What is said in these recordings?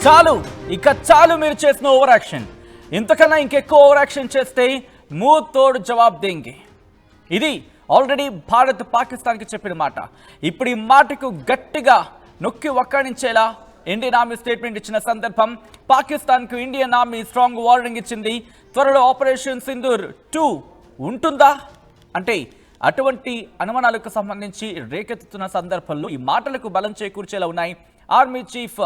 చాలు ఇక చాలు మీరు చేసిన ఓవర్ యాక్షన్. ఇంతకన్నా ఇంకెక్కువ ఓవర్ యాక్షన్ చేస్తే మూతోడు జవాబు దేంగే. ఇది ఆల్రెడీ భారత్ పాకిస్తాన్కి చెప్పిన మాట. ఇప్పుడు ఈ మాటకు గట్టిగా నొక్కి వక్కాణించేలా ఇండియన్ ఆర్మీ స్టేట్మెంట్ ఇచ్చిన సందర్భం. పాకిస్తాన్కు ఇండియన్ ఆర్మీ స్ట్రాంగ్ వార్నింగ్ ఇచ్చింది. త్వరలో ఆపరేషన్ సింధూర్ 2 ఉంటుందా అంటే అటువంటి అనుమానాలకు సంబంధించి రేకెత్తుతున్న సందర్భంలో ఈ మాటలకు బలం చేకూర్చేలా ఉన్నాయి ఆర్మీ చీఫ్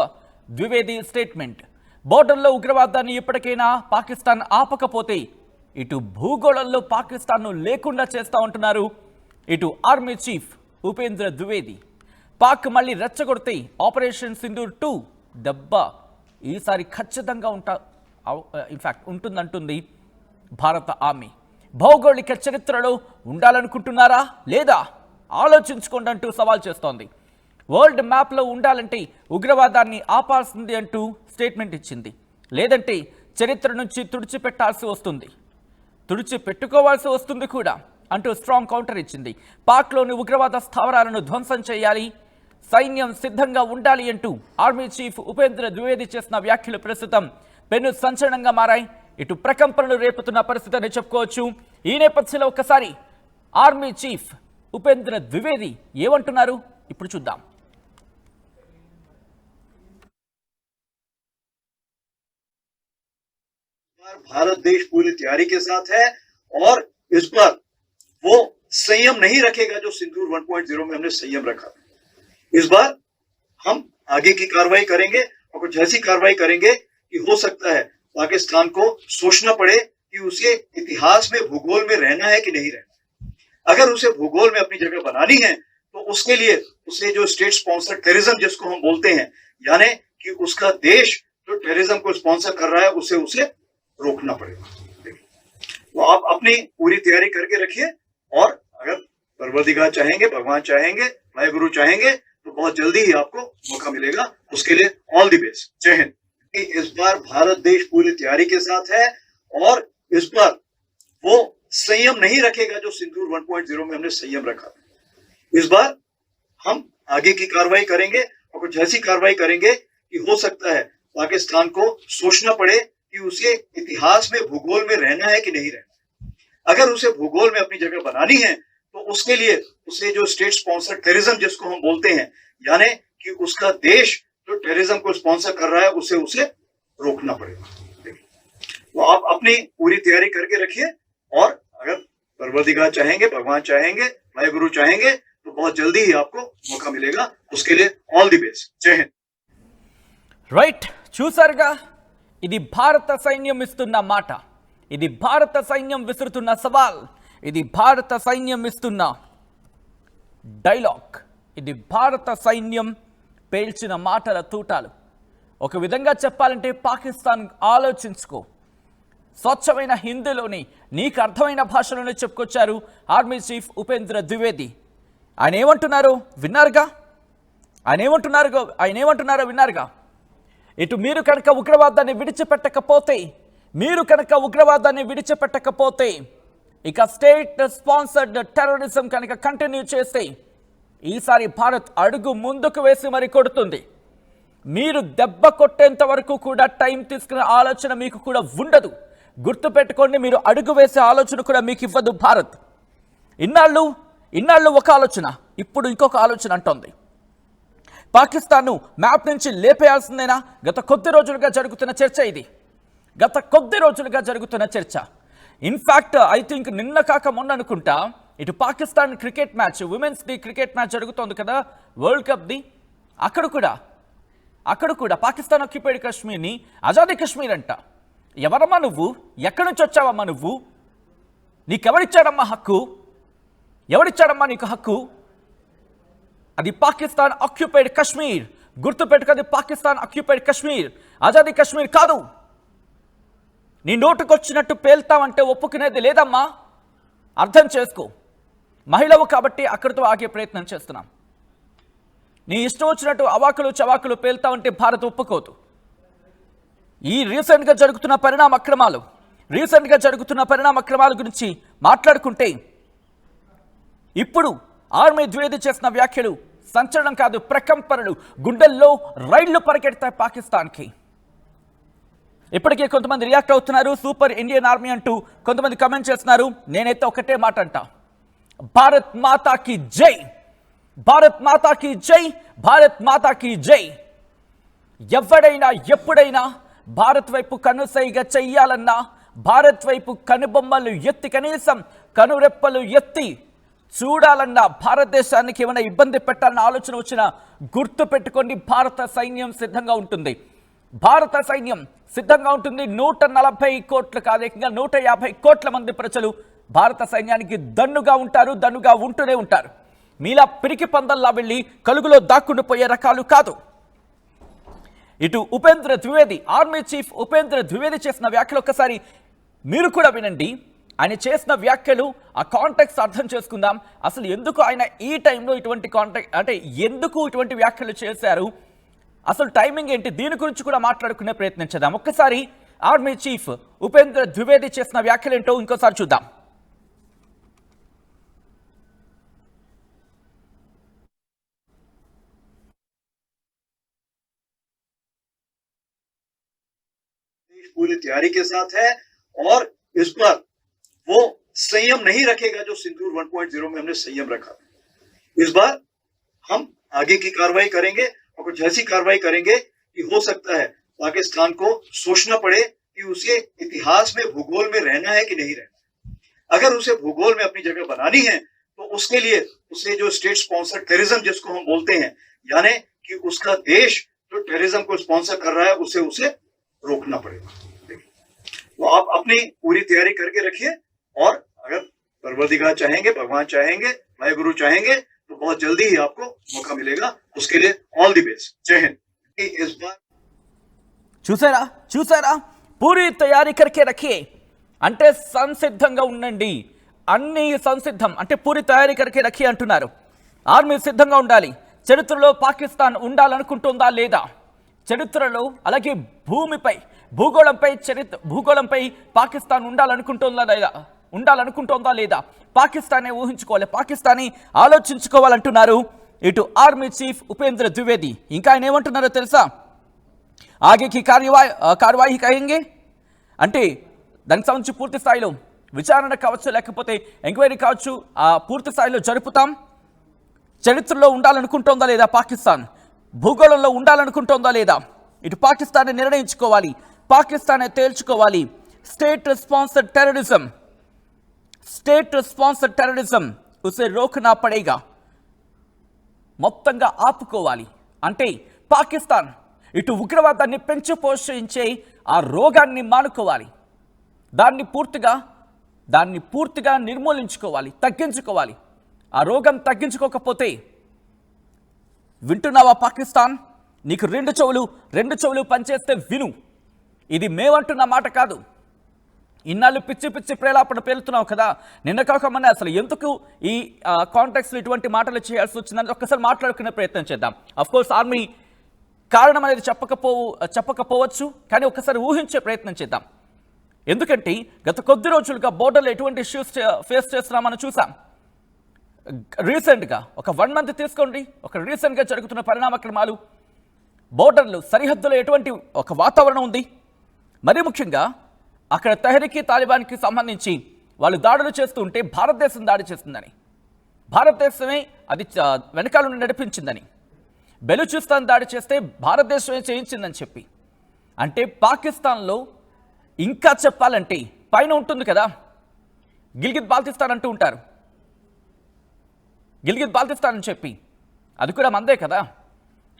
ద్వివేది స్టేట్మెంట్. బోర్డర్లో ఉగ్రవాదాన్ని ఇప్పటికైనా పాకిస్తాన్ ఆపకపోతే ఇటు భూగోళంలో పాకిస్తాన్ను లేకుండా చేస్తా ఉంటున్నారు ఇటు ఆర్మీ చీఫ్ ఉపేంద్ర ద్వివేది. పాక్ మళ్ళీ రెచ్చగొడితే ఆపరేషన్ సింధూర్ 2 దెబ్బ ఈసారి ఖచ్చితంగా ఉంటుందంటుంది భారత ఆర్మీ. భౌగోళిక చరిత్రలో ఉండాలనుకుంటున్నారా లేదా ఆలోచించుకోండి అంటూ సవాల్ చేస్తోంది. వరల్డ్ మ్యాప్లో ఉండాలంటే ఉగ్రవాదాన్ని ఆపాల్సింది అంటూ స్టేట్మెంట్ ఇచ్చింది. లేదంటే చరిత్ర నుంచి తుడిచిపెట్టుకోవాల్సి వస్తుంది కూడా అంటూ స్ట్రాంగ్ కౌంటర్ ఇచ్చింది. పాక్లోని ఉగ్రవాద స్థావరాలను ధ్వంసం చేయాలి, సైన్యం సిద్ధంగా ఉండాలి అంటూ ఆర్మీ చీఫ్ ఉపేంద్ర ద్వివేది చేసిన వ్యాఖ్యలు ప్రస్తుతం పెను సంచలనంగా మారాయి. ఇటు ప్రకంపనలు రేపుతున్న పరిస్థితి అని చెప్పుకోవచ్చు. ఈ నేపథ్యంలో ఒక్కసారి ఆర్మీ చీఫ్ ఉపేంద్ర ద్వివేది ఏమంటున్నారు ఇప్పుడు చూద్దాం. भारत देश पूरी तैयारी के साथ है और इस बार वो संयम नहीं रखेगा जो सिंदूर 1.0 में हमने संयम रखा। इस बार हम आगे की कार्रवाई करेंगे और कुछ ऐसी कार्रवाई करेंगे कि हो सकता है पाकिस्तान को सोचना पड़े कि उसे इतिहास में भूगोल में रहना है कि नहीं रहना। अगर उसे भूगोल में अपनी जगह बनानी है तो उसके लिए उसे जो स्टेट स्पॉन्सर टेररिज्म जिसको हम बोलते हैं, यानी कि उसका देश जो टेररिज्म को स्पॉन्सर कर रहा है उसे रोकना पड़ेगा। तो आप अपनी पूरी तैयारी करके रखिए और अगर परवरदिगार चाहेंगे, भगवान चाहेंगे, वाहेगुरु चाहेंगे तो बहुत जल्दी ही आपको मौका मिलेगा। उसके लिए ऑल द बेस्ट। जय हिंद। इस बार भारत देश पूरी तैयारी के साथ है और इस बार वो संयम नहीं रखेगा जो सिंदूर 1.0 में हमने संयम रखा। इस बार हम आगे की कार्रवाई करेंगे और कुछ ऐसी कार्रवाई करेंगे कि हो सकता है पाकिस्तान को सोचना पड़े कि उसे इतिहास में भूगोल में रहना है कि नहीं रहना। अगर उसे भूगोल में अपनी जगह बनानी है तो उसके लिए उसे जो स्टेट स्पॉन्सर टेररिज्म जिसको हम बोलते हैं, यानी कि उसका देश जो टेररिज्म को स्पॉन्सर कर रहा है उसे रोकना पड़ेगा। तो आप अपनी पूरी तैयारी करके रखिए और अगर परवरदिगार चाहेंगे, भगवान चाहेंगे, वाहेगुरु चाहेंगे तो बहुत जल्दी ही आपको मौका मिलेगा। उसके लिए ऑल द बेस्ट। जय हिंद। రైట్, చూసారుగా, ఇది భారత సైన్యం ఇస్తున్న మాట, ఇది భారత సైన్యం విసురుతున్న సవాల్, ఇది భారత సైన్యం ఇస్తున్న డైలాగ్, ఇది భారత సైన్యం పేల్చిన మాటల తూటాలు. ఒక విధంగా చెప్పాలంటే పాకిస్తాన్ ఆలోచించుకో, స్వచ్ఛమైన హిందీలోని నీకు అర్థమైన భాషలోనే చెప్పుకొచ్చారు ఆర్మీ చీఫ్ ఉపేంద్ర ద్వివేది. ఆయన ఏమంటున్నారో విన్నారుగా. ఇటు మీరు కనుక ఉగ్రవాదాన్ని విడిచిపెట్టకపోతే ఇక స్టేట్ స్పాన్సర్డ్ టెర్రరిజం కనుక కంటిన్యూ చేస్తే ఈసారి భారత్ అడుగు ముందుకు వేసి మరి కొడుతుంది. మీరు దెబ్బ కొట్టేంత వరకు కూడా టైం తీసుకునే ఆలోచన మీకు కూడా ఉండదు. గుర్తుపెట్టుకోండి, మీరు అడుగు వేసే ఆలోచన కూడా మీకు ఇవ్వదు భారత్. ఇన్నాళ్ళు ఒక ఆలోచన, ఇప్పుడు ఇంకొక ఆలోచన అంటోంది. పాకిస్తాన్ను మ్యాప్ నుంచి లేపేయాల్సిందేనా? గత కొద్ది రోజులుగా జరుగుతున్న చర్చ. ఇన్ఫ్యాక్ట్ ఐ థింక్ నిన్న కాక మొన్న అనుకుంటా ఇటు Pakistan cricket match, women's the cricket match జరుగుతోంది కదా, వరల్డ్ కప్ది. అక్కడ కూడా పాకిస్తాన్ ఆక్యుపైడ్ కాశ్మీర్ని ఆజాదీ కాశ్మీర్ అంట. ఎవరమ్మా నువ్వు? ఎక్కడి నుంచి వచ్చావమ్మా నువ్వు? నీకెవరిచ్చాడమ్మా హక్కు? ఎవరిచ్చాడమ్మా నీకు హక్కు? అది పాకిస్తాన్ ఆక్యుపైడ్ కాశ్మీర్. గుర్తుపెట్టుకది, పాకిస్తాన్ ఆక్యుపైడ్ కాశ్మీర్, ఆజాదీ కాశ్మీర్ కాదు. నీ నోటుకొచ్చినట్టు పేల్తామంటే ఒప్పుకునేది లేదమ్మా, అర్థం చేసుకో. మహిళవు కాబట్టి అక్కడితో ఆగే ప్రయత్నం చేస్తున్నాం. నీ ఇష్టం వచ్చినట్టు అవాకులు చవాకులు పేల్తామంటే భారత్ ఒప్పుకోదు. ఈ రీసెంట్గా జరుగుతున్న పరిణామ అక్రమాల గురించి మాట్లాడుకుంటే ఇప్పుడు ఆర్మీ ద్వివేది చేసిన వ్యాఖ్యలు సంచలనం కాదు, ప్రకంపనలు. గుండెల్లో రైళ్లు పరిగెడతాయి పాకిస్తాన్కి. ఇప్పటికే కొంతమంది రియాక్ట్ అవుతున్నారు. సూపర్ ఇండియన్ ఆర్మీ అంటూ కొంతమంది కమెంట్ చేస్తున్నారు. నేనైతే ఒకటే మాట అంట, భారత్ మాతాకి జై, భారత్ మాతాకి జై, భారత్ మాతాకి జై. ఎవడైనా ఎప్పుడైనా భారత్ వైపు కనుసైగా చెయ్యాలన్నా, భారత్ వైపు కనుబొమ్మలు ఎత్తి కనీసం కనురెప్పలు ఎత్తి చూడాలన్నా, భారతదేశానికి ఏమైనా ఇబ్బంది పెట్టాలన్న ఆలోచన వచ్చినా గుర్తు పెట్టుకోండి, భారత సైన్యం సిద్ధంగా ఉంటుంది. భారత సైన్యం సిద్ధంగా ఉంటుంది. 140 కోట్లు కాదు, ఏకంగా 150 కోట్ల మంది ప్రజలు భారత సైన్యానికి దన్నుగా ఉంటారు, దన్నుగా ఉంటూనే ఉంటారు. మీలా పిరికి పందల్లా వెళ్ళి కలుగులో దాక్కుండిపోయే రకాలు కాదు. ఇటు ఉపేంద్ర ద్వివేది, ఆర్మీ చీఫ్ ఉపేంద్ర ద్వివేది చేసిన వ్యాఖ్యలు ఒక్కసారి మీరు కూడా వినండి. ఆయన చేసిన వ్యాఖ్యలు, ఆ కాంటెక్స్ట్ అర్థం చేసుకుందాం. అసలు ఎందుకు ఆయన ఈ టైంలో ఇటువంటి అంటే ఎందుకు ఇటువంటి వ్యాఖ్యలు చేశారు, అసలు టైమింగ్ ఏంటి, దీని గురించి కూడా మాట్లాడుకునే ప్రయత్నం చేద్దాం. ఒక్కసారి ఆర్మీ చీఫ్ ఉపేంద్ర ద్వివేది చేసిన వ్యాఖ్యలు ఏంటో ఇంకోసారి చూద్దాం. पूरी तैयारी के साथ है और इस पर वो संयम नहीं रखेगा जो सिंदूर 1.0 में हमने संयम रखा. इस बार हम आगे की कार्रवाई करेंगे और कुछ ऐसी कार्रवाई करेंगे कि हो सकता है पाकिस्तान को सोचना पड़े कि उसे इतिहास में, भूगोल में रहना है कि नहीं रहना. अगर उसे भूगोल में अपनी जगह बनानी है तो उसके लिए उसे जो स्टेट स्पॉन्सर टेररिज्म जिसको हम बोलते हैं, यानी कि उसका देश जो टेररिज्म को स्पॉन्सर कर रहा है उसे रोकना पड़ेगा. तो आप अपनी पूरी तैयारी करके रखिए और अगर परवरदिगार चाहेंगे, भगवान चाहेंगे, भाई गुरु चाहेंगे तो बहुत जल्दी ही आपको मौका मिलेगा. उसके लिए ऑल द बेस्ट. जय हिंद. इस बार చూసారా పూరి తయారీ కరికే రఖియే అంటే సంసిద్ధంగా ఉండండి, అన్ని సంసిద్ధం అంటే పూరి తయారీ కరికే రఖియే అంటున్నారు. ఆర్మీ సిద్ధంగా ఉండాలి. చరిత్రలో పాకిస్తాన్ ఉండాలనుకుంటుందా లేదా, చరిత్రలో అలాగే భూమిపై భూగోళంపై పాకిస్తాన్ ఉండాలనుకుంటోందా లేదా, పాకిస్తానే ఊహించుకోవాలి, పాకిస్తానీ ఆలోచించుకోవాలంటున్నారు ఇటు ఆర్మీ చీఫ్ ఉపేంద్ర ద్వివేది. ఇంకా ఆయన ఏమంటున్నారో తెలుసా, ఆగేకి కార్యవాహి కహెంగే అంటే దానికి సంబంధించి పూర్తి స్థాయిలో విచారణ కావచ్చు, లేకపోతే ఎంక్వైరీ కావచ్చు, పూర్తి స్థాయిలో జరుపుతాం. చరిత్రలో ఉండాలనుకుంటోందా లేదా పాకిస్తాన్, భూగోళంలో ఉండాలనుకుంటోందా లేదా, ఇటు పాకిస్తాన్ నిర్ణయించుకోవాలి, పాకిస్తానే తేల్చుకోవాలి. స్టేట్ స్పాన్సర్డ్ టెర్రరిజం ఉసే రోకనా పడేగా, మొత్తంగా ఆపుకోవాలి. అంటే పాకిస్తాన్ ఇటు ఉగ్రవాదాన్ని పెంచి పోషించే ఆ రోగాన్ని మానుకోవాలి, దాన్ని పూర్తిగా నిర్మూలించుకోవాలి, తగ్గించుకోవాలి. ఆ రోగం తగ్గించుకోకపోతే, వింటున్నావా పాకిస్తాన్, నీకు రెండు చెవులు పనిచేస్తే విను. ఇది మేమంటున్న మాట కాదు. ఇన్నాళ్ళు పిచ్చి ప్రేలాపన పేలుతున్నావు కదా, నిన్న కాకమన్నా అసలు ఎందుకు ఈ కాంటెక్స్లో ఇటువంటి మాటలు చేయాల్సి వచ్చిందని ఒక్కసారి మాట్లాడుకునే ప్రయత్నం చేద్దాం. అఫ్కోర్స్ ఆర్మీ కారణం అనేది చెప్పకపోవచ్చు, కానీ ఒక్కసారి ఊహించే ప్రయత్నం చేద్దాం. ఎందుకంటే గత కొద్ది రోజులుగా బోర్డర్లో ఎటువంటి ఇష్యూస్ ఫేస్ చేస్తున్నామని చూసాం. రీసెంట్గా ఒక 1 మంత్ తీసుకోండి, ఒక రీసెంట్గా జరుగుతున్న పరిణామక్రమాలు, బోర్డర్లు సరిహద్దులో ఎటువంటి ఒక వాతావరణం ఉంది. మరీ ముఖ్యంగా అక్కడ తెహ్రీక్ తాలిబాన్కి సంబంధించి వాళ్ళు దాడులు చేస్తూ ఉంటే భారతదేశం దాడి చేస్తుందని, భారతదేశమే అది వెనకాల నుండి నడిపించిందని, బెలూచిస్తాన్ దాడి చేస్తే భారతదేశమే చేయించిందని చెప్పి, అంటే పాకిస్తాన్లో ఇంకా చెప్పాలంటే పైన ఉంటుంది కదా గిల్గిత్ బాల్తిస్తాన్ అంటూ ఉంటారు, గిల్గిత్ బాల్తిస్తాన్ అని చెప్పి అది కూడా మందే కదా.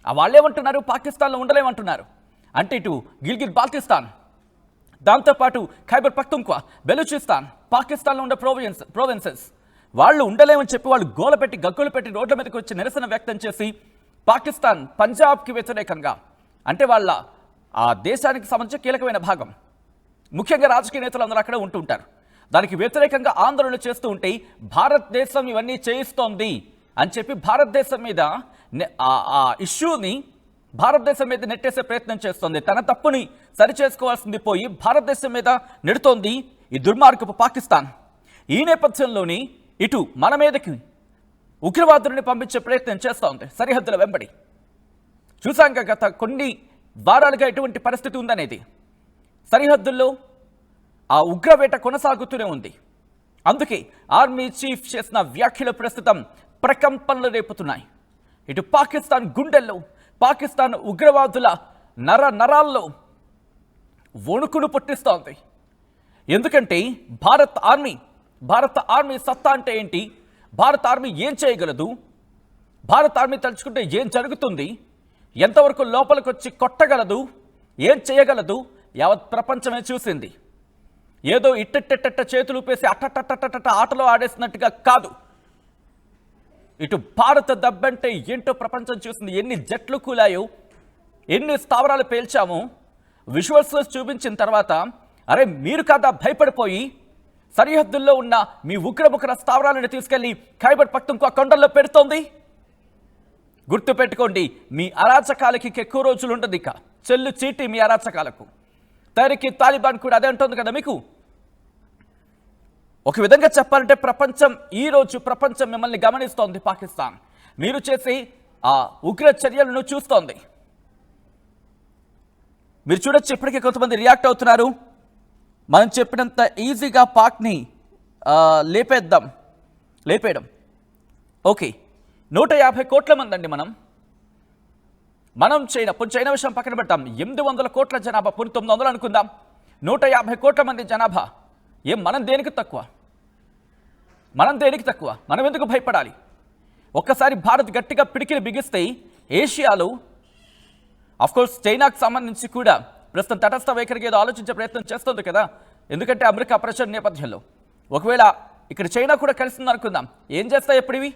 వాళ్ళేమంటున్నారు, పాకిస్తాన్లో ఉండలేమంటున్నారు. అంటే ఇటు గిల్గిత్ బాల్తిస్తాన్, దాంతోపాటు ఖైబర్ పఖ్తుంఖ్వా, బెలూచిస్తాన్, పాకిస్తాన్లో ఉండే ప్రోవిన్సెస్ వాళ్ళు ఉండలేమని చెప్పి వాళ్ళు గగ్గోలు పెట్టి రోడ్ల మీదకి వచ్చి నిరసన వ్యక్తం చేసి పాకిస్తాన్ పంజాబ్కి వ్యతిరేకంగా, అంటే వాళ్ళ ఆ దేశానికి సంబంధించిన కీలకమైన భాగం, ముఖ్యంగా రాజకీయ నేతలు అందరూ అక్కడ ఉంటుంటారు, దానికి వ్యతిరేకంగా ఆందోళనలు చేస్తూ ఉంటే భారతదేశం ఇవన్నీ చేయిస్తోంది అని చెప్పి భారతదేశం మీద ఆ ఇష్యూని భారతదేశం మీద నెట్టేసే ప్రయత్నం చేస్తోంది. తన తప్పుని సరిచేసుకోవాల్సింది పోయి భారతదేశం మీద నెడుతోంది ఈ దుర్మార్గపు పాకిస్తాన్. ఈ నేపథ్యంలోని ఇటు మన మీదకి ఉగ్రవాదుల్ని పంపించే ప్రయత్నం చేస్తూ ఉంది సరిహద్దుల వెంబడి. చూసాక గత కొన్ని వారాలుగా ఎటువంటి పరిస్థితి ఉందనేది. సరిహద్దుల్లో ఆ ఉగ్రవేట కొనసాగుతూనే ఉంది. అందుకే ఆర్మీ చీఫ్ చేసిన వ్యాఖ్యలు ప్రస్తుతం ప్రకంపనలు రేపుతున్నాయి. ఇటు పాకిస్తాన్ గుండెల్లో, పాకిస్తాన్ ఉగ్రవాదుల నరాల్లో వణుకును పుట్టిస్తోంది. ఎందుకంటే భారత ఆర్మీ సత్తా అంటే ఏంటి, భారత ఆర్మీ ఏం చేయగలదు, భారత ఆర్మీ తలుచుకుంటే ఏం జరుగుతుంది, ఎంతవరకు లోపలికి వచ్చి కొట్టగలదు, ఏం చేయగలదు, యావత్ ప్రపంచమే చూసింది. ఏదో ఇట్టెట్టెట్ట చేతులు ఊపేసి అట్టట్టట్టట్ట ఆటలో ఆడేసినట్టుగా కాదు. ఇటు భారత దెబ్బంటే ఏంటో ప్రపంచం చూసింది. ఎన్ని జట్లు కూలాయో, ఎన్ని స్థావరాలు పేల్చామో విజువల్స్లో చూపించిన తర్వాత అరే మీరు కాదా భయపడిపోయి సరిహద్దుల్లో ఉన్న మీ ఉగ్రముఖర స్థావరాలను తీసుకెళ్లి ఖైబర్ పఖ్తూన్ఖ్వా కొండల్లో పెడుతోంది. గుర్తుపెట్టుకోండి, మీ అరాచకాలకి ఎక్కువ రోజులు ఉండదు. ఇక చెల్లు చీటి మీ అరాచకాలకు. తహరీక్ తాలిబాన్ కూడా అదే అంటుంది కదా మీకు. ఒక విధంగా చెప్పాలంటే ఈరోజు ప్రపంచం మిమ్మల్ని గమనిస్తోంది. పాకిస్తాన్ మీరు చేసే ఆ ఉగ్ర చర్యలను చూస్తోంది. మీరు చూడొచ్చు, ఇప్పటికే కొంతమంది రియాక్ట్ అవుతున్నారు. మనం చెప్పినంత ఈజీగా పాక్ని లేపేయడం ఓకే. 150 కోట్ల మంది అండి. మనం చైనా విషయం పక్కన పెట్టాం. 800 కోట్ల జనాభా, 900 అనుకుందాం. 150 కోట్ల మంది జనాభా. మనం దేనికి తక్కువ? మనం ఎందుకు భయపడాలి? ఒక్కసారి భారత్ గట్టిగా పిడికిని బిగిస్తే ఏషియాలో అఫ్కోర్స్ చైనాకు సంబంధించి కూడా ప్రస్తుతం తటస్థ వైఖరికి ఏదో ఆలోచించే ప్రయత్నం చేస్తుంది కదా. ఎందుకంటే అమెరికా ప్రెషర్ నేపథ్యంలో ఒకవేళ ఇక్కడ చైనా కూడా కలిసింది అనుకుందాం. ఏం చేస్తాయి ఎప్పుడు ఇవి?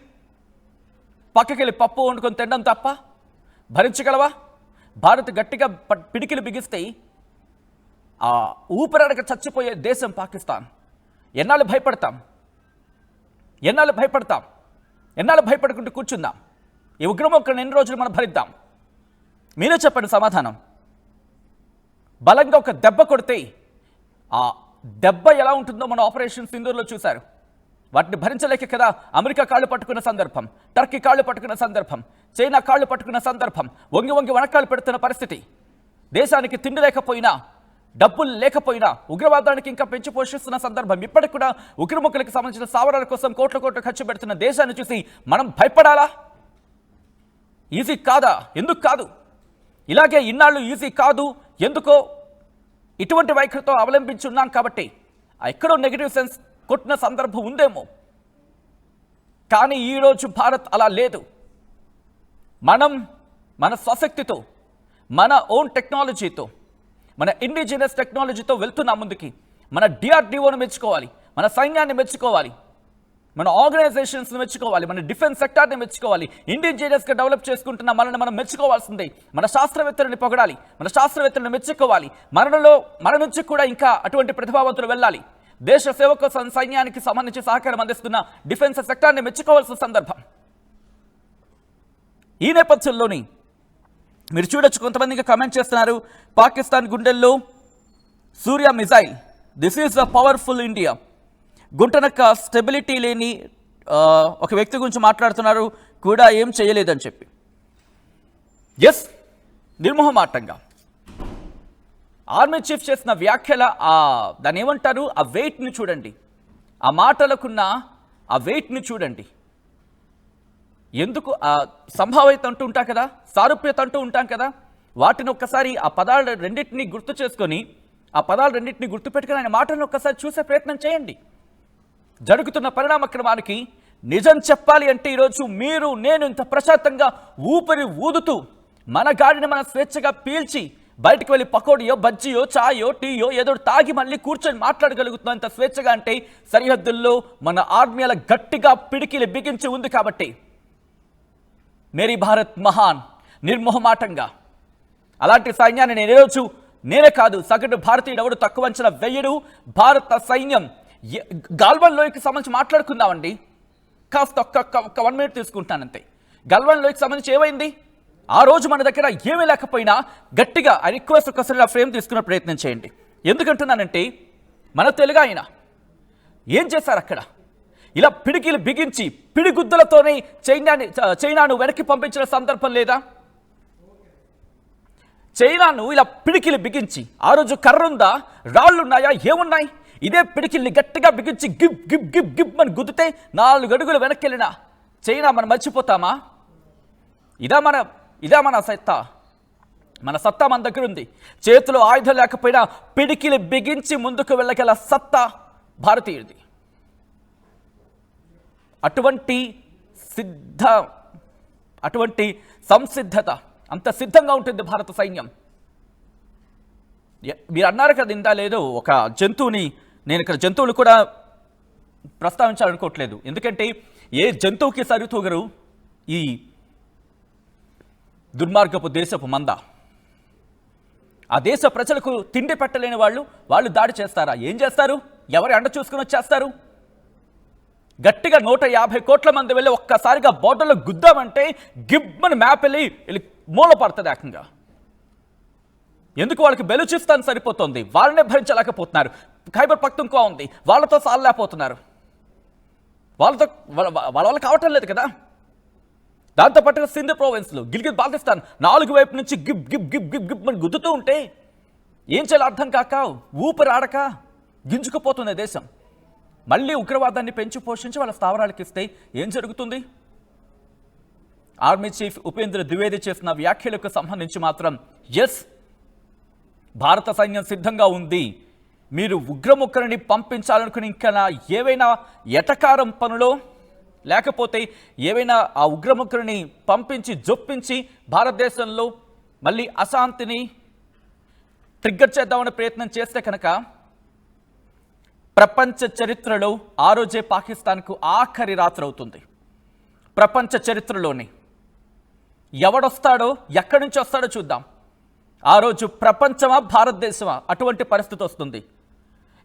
పక్కకెళ్ళి పప్పు వండుకొని తినడం తప్ప భరించగలవా? భారత్ గట్టిగా పిడికిలు బిగిస్తే ఆ ఊపిరాడక చచ్చిపోయే దేశం పాకిస్తాన్. ఎన్నాళ్ళు భయపడుకుంటూ కూర్చుందాం? ఈ ఉగ్రమొక్కలను ఎన్ని రోజులు మనం భరిద్దాం? మీరే చెప్పండి సమాధానం. బలంగా ఒక దెబ్బ కొడితే ఆ దెబ్బ ఎలా ఉంటుందో మన ఆపరేషన్ సింధూర్లో చూశారు. వాటిని భరించలేక కదా అమెరికా కాళ్ళు పట్టుకున్న సందర్భం, టర్కీ కాళ్ళు పట్టుకున్న సందర్భం, చైనా కాళ్ళు పట్టుకున్న సందర్భం, వంగి వనకాలు పెడుతున్న పరిస్థితి. దేశానికి తిండి లేకపోయినా, డబ్బులు లేకపోయినా ఉగ్రవాదానికి ఇంకా పెంచి పోషిస్తున్న సందర్భం. ఇప్పటికి కూడా ఉగ్రముఖులకు సంబంధించిన స్థావరాల కోసం కోట్ల ఖర్చు పెడుతున్న దేశాన్ని చూసి మనం భయపడాలా? ఈజీ కాదా? ఎందుకు కాదు? ఇలాగే ఇన్నాళ్ళు ఈజీ కాదు. ఎందుకో ఇటువంటి వైఖరితో అవలంబించి ఉన్నాం కాబట్టి ఎక్కడో నెగిటివ్ సెన్స్ కొట్టిన సందర్భం ఉందేమో. కానీ ఈరోజు భారత్ అలా లేదు. మన స్వశక్తితో, మన ఓన్ టెక్నాలజీతో, మన ఇండిజినస్ టెక్నాలజీతో వెళ్తున్నాం ముందుకి. మన డిఆర్డిఓను మెచ్చుకోవాలి, మన సైన్యాన్ని మెచ్చుకోవాలి, మన ఆర్గనైజేషన్స్ని మెచ్చుకోవాలి, మన డిఫెన్స్ సెక్టార్ని మెచ్చుకోవాలి. ఇండిజినస్గా డెవలప్ చేసుకుంటున్న మనల్ని మనం మెచ్చుకోవాల్సిందే. మన శాస్త్రవేత్తలని పొగడాలి, మన శాస్త్రవేత్తలను మెచ్చుకోవాలి. మన నుంచి కూడా ఇంకా అటువంటి ప్రతిభావంతులు వెళ్ళాలి. దేశ సేవ కోసం సైన్యానికి సంబంధించి సహకారం అందిస్తున్న డిఫెన్స్ సెక్టార్ని మెచ్చుకోవాల్సిన సందర్భం. ఈ నేపథ్యంలోని మీరు చూడొచ్చు, కొంతమంది ఇంకా కమెంట్ చేస్తున్నారు. పాకిస్తాన్ గుండెల్లో Surya missile, this is the powerful India. గుంటనక్క స్టెబిలిటీ లేని ఒక వ్యక్తి గురించి మాట్లాడుతున్నారు కూడా, ఏం చేయలేదని చెప్పి. ఎస్, నిర్మోహమాటంగా ఆర్మీ చీఫ్ చేసిన వ్యాఖ్యల దాన్ని ఏమంటారు, ఆ వెయిట్ని చూడండి, ఆ మాటలకున్న ఆ వెయిట్ని చూడండి. ఎందుకు సంభావ్యత అంటూ ఉంటాం కదా, సారూప్యత అంటూ ఉంటాం కదా, వాటిని ఒక్కసారి ఆ పదాలు రెండింటినీ గుర్తు చేసుకొని, ఆ పదాలు రెండింటినీ గుర్తుపెట్టుకుని ఆయన మాటలను ఒక్కసారి చూసే ప్రయత్నం చేయండి. జరుగుతున్న పరిణామక్రమానికి నిజం చెప్పాలి అంటే ఈరోజు మీరు నేను ఇంత ప్రశాంతంగా ఊపిరి ఊదుతూ మన గాడిని మన స్వేచ్ఛగా పీల్చి బయటకు వెళ్ళి పకోడియో, బజ్జీయో, చాయో, టీయో ఏదో తాగి మళ్ళీ కూర్చొని మాట్లాడగలుగుతున్నాం ఇంత స్వేచ్ఛగా అంటే సరిహద్దుల్లో మన ఆర్మీ అలా గట్టిగా పిడికిలి బిగించి ఉంది కాబట్టి. మేరీ భారత్ మహాన్, నిర్మోహమాటంగా అలాంటి సైన్యాన్ని నేనే కాదు, సగటు భారతీయుడు ఎవడు తక్కువ అంచనా వెయ్యడు. భారత సైన్యం గల్వాన్ లోయకి సంబంధించి మాట్లాడుకుందామండి. కాస్త ఒక్క 1 minute తీసుకుంటానంతే. గల్వాన్ లోయకి సంబంధించి ఏమైంది? ఆ రోజు మన దగ్గర ఏమీ లేకపోయినా గట్టిగా ఆ రిక్వెస్ట్ ఒక్కసారి ఆ ఫ్రేమ్ తీసుకునే ప్రయత్నం చేయండి. ఎందుకంటున్నానంటే మన తెలుగు ఆయన ఏం చేశారు అక్కడ? ఇలా పిడికిలు బిగించి పిడిగుద్దులతోనే చైనాను వెనక్కి పంపించిన సందర్భం లేదా? చైనాను ఇలా పిడికిలి బిగించి, ఆ రోజు కర్రుందా, రాళ్ళున్నాయా, ఏమున్నాయి, ఇదే పిడికిల్ని గట్టిగా బిగించి గిబ్ గిబ్ గిబ్ గిబ్ అని గుద్దితే 4 అడుగులు వెనక్కి వెళ్ళినా చైనా మనం మర్చిపోతామా? ఇదా మన సత్తా. మన సత్తా మన దగ్గర ఉంది. చేతిలో ఆయుధం లేకపోయినా పిడికిలి బిగించి ముందుకు వెళ్ళగల సత్తా భారతీయుడిది. అటువంటి సంసిద్ధత, అంత సిద్ధంగా ఉంటుంది భారత సైన్యం. మీరు అన్నారు కదా ఇందా లేదో ఒక జంతువుని, నేను ఇక్కడ జంతువులు కూడా ప్రస్తావించాలనుకోవట్లేదు, ఎందుకంటే ఏ జంతువుకి సరితూగరు ఈ దుర్మార్గపు దేశపు మంద. ఆ దేశ ప్రజలకు తిండి పెట్టలేని వాళ్ళు దాడి చేస్తారా? ఏం చేస్తారు? ఎవరి అండ చూసుకుని వచ్చేస్తారు? గట్టిగా 150 కోట్ల మంది వెళ్ళి ఒక్కసారిగా బోర్డర్లో గుద్దామంటే గిబ్బని మ్యాప్ వెళ్ళి మూల పడుతుంది ఏకంగా. ఎందుకు? వాళ్ళకి బెలూచిస్తాన్ సరిపోతుంది, వాళ్ళనే భరించలేకపోతున్నారు. ఖైబర్ పఖ్తుంఖ్వా ఉంది, వాళ్ళతో సాలలేకపోతున్నారు. వాళ్ళ కావటం లేదు కదా. దాంతోపాటుగా సింధ్ ప్రావిన్స్లో గిల్గిత్ బాల్టిస్తాన్ 4 వైపు నుంచి గిబ్ గిబ్ గిబ్ గిబ్ గిబ్ అని గుద్దుతూ ఉంటే ఏం చేయాలో అర్థం కాక, ఊపిరాడక గింజుకుపోతుంది దేశం. మళ్ళీ ఉగ్రవాదాన్ని పెంచి పోషించి వాళ్ళ స్థావరాలకు ఇస్తే ఏం జరుగుతుంది? ఆర్మీ చీఫ్ ఉపేంద్ర ద్వివేది చేసిన వ్యాఖ్యలకు సంబంధించి మాత్రం ఎస్, భారత సైన్యం సిద్ధంగా ఉంది. మీరు ఉగ్రముక్కరిని పంపించాలనుకుని ఇంకా ఏవైనా ఎటకారం పనులో, లేకపోతే ఏవైనా ఆ ఉగ్రముక్కరిని పంపించి జొప్పించి భారతదేశంలో మళ్ళీ అశాంతిని ట్రిగ్గర్ చేద్దామనే ప్రయత్నం చేస్తే కనుక ప్రపంచ చరిత్రలో ఆ రోజే పాకిస్తాన్కు ఆఖరి రాత్రి అవుతుంది. ప్రపంచ చరిత్రలోని ఎవడొస్తాడో, ఎక్కడి నుంచి వస్తాడో చూద్దాం. ఆ రోజు ప్రపంచమా భారతదేశమా అటువంటి పరిస్థితి వస్తుంది.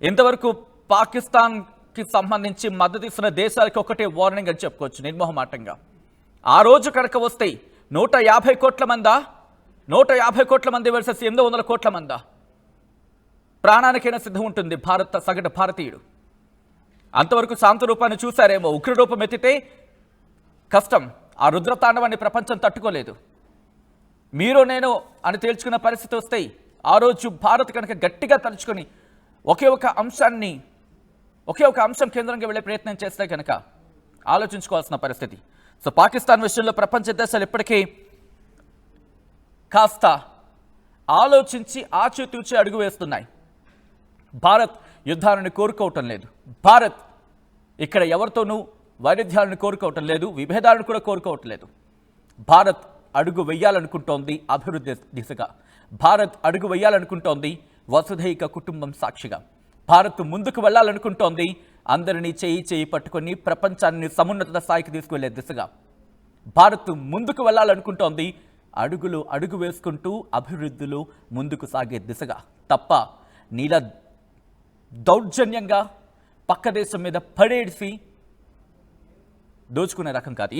ఇంతవరకు పాకిస్తాన్కి సంబంధించి మద్దతు ఇస్తున్న దేశాలకి ఒకటే వార్నింగ్ అని చెప్పుకోవచ్చు నిర్మోహమాటంగా. ఆ రోజు కనుక వస్తే 150 కోట్ల మందా, 150 కోట్ల మంది వర్సెస్ 800 కోట్ల మందా, ప్రాణానికైనా సిద్ధం ఉంటుంది సగటు భారతీయుడు. అంతవరకు శాంత రూపాన్ని చూశారేమో, ఉగ్ర రూపం ఎత్తితే కష్టం. ఆ రుద్రతాండవాన్ని ప్రపంచం తట్టుకోలేదు. మీరు నేను అని తేల్చుకున్న పరిస్థితి వస్తే ఆ రోజు భారత్ కనుక గట్టిగా తలుచుకొని ఒకే ఒక అంశం కేంద్రంగా వెళ్ళే ప్రయత్నం చేస్తే కనుక ఆలోచించుకోవాల్సిన పరిస్థితి. సో పాకిస్తాన్ విషయంలో ప్రపంచ దేశాలు ఇప్పటికీ కాస్త ఆలోచించి ఆచితూచి అడుగు వేస్తున్నాయి. భారత్ యుద్ధాలను కోరుకోవటం లేదు. భారత్ ఇక్కడ ఎవరితోనూ వైరుధ్యాలను కోరుకోవటం లేదు, విభేదాలను కూడా కోరుకోవటం లేదు. భారత్ అడుగు వెయ్యాలనుకుంటోంది అభివృద్ధి దిశగా. భారత్ అడుగు వెయ్యాలనుకుంటోంది వసుధైక కుటుంబం సాక్షిగా. భారత్ ముందుకు వెళ్ళాలనుకుంటోంది అందరినీ చేయి పట్టుకొని ప్రపంచాన్ని సమున్నత స్థాయికి తీసుకువెళ్లే దిశగా. భారత్ ముందుకు వెళ్ళాలనుకుంటోంది అడుగు వేసుకుంటూ అభివృద్ధిలో ముందుకు సాగే దిశగా తప్ప నీల దౌర్జన్యంగా పక్క దేశం మీద పడేసి దోచుకునే రకం కాదు.